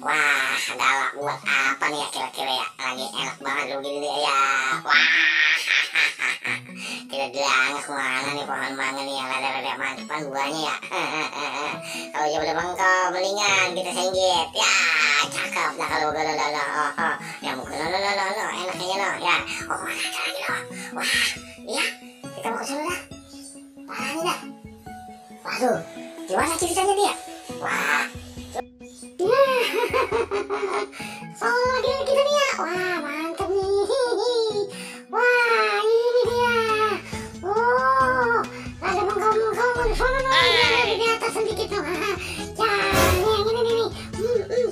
Wah, galak buat apa nih ya kira-kira ya? Lagi enak banget lu gini nih ya. Wah, kira-kira kemana nih pohon mangga nih yang rada-rada mantepan buahnya ya. Kalau jauh udah bengkok, mendingan kita senggit. Ya, cakep dah kalau udah lo. Ya mungkin lo enak kayaknya lo. Ya, mana lagi lo? Wah, iya, kita mau ke sana dah. Parah nih dah. Waduh, gimana ceritanya dia? Wah. Solo lagi kita nih ya. Wah, mantap nih. Wah, ini dia. Oh, ada bengkong-bengkong di sana di atas sedikit tuh. Ya, ini nih.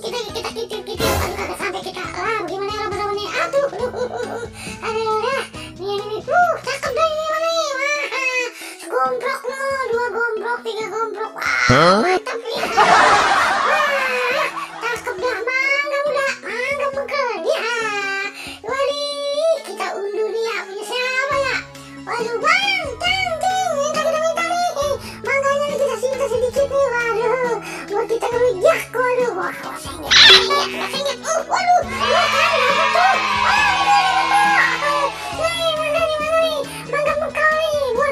Kita. Aduh, kagak sampai kita. Bagaimana ya raba-raba nih? Aduh. Aduh, dah. Ini. Cakep deh ini nih. Wah, segombrok loh. 2 gombrok, 3 gombrok. Wah, mantap nih. Waduh bang, canggih, minta nih, mangganya nih kita singkat sedikit nih, waduh, buat kita ngelujak, waduh, wah, senggit, waduh, betul, nih, mangga nih, mangga mekar nih, buat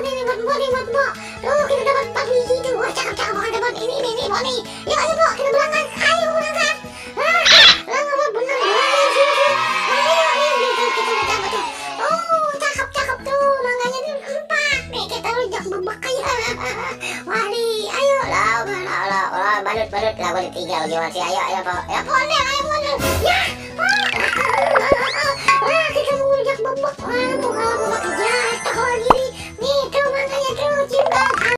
mbok, tuh kita dapat 4 biji tuh, wah cakep, makan dapat ini, mbok nih, yuk ayo mbok, kita berangkat, ayo berangkat, berangkat bener, ayo, kita dapat tuh, oh cakep tuh, mangganya tuh 4 nih, kita rujak bebek aja, wali, ayo lah, balut lah, gua ditinggal gimana sih, ayo, pohon deh, ayo pohon deh, ya,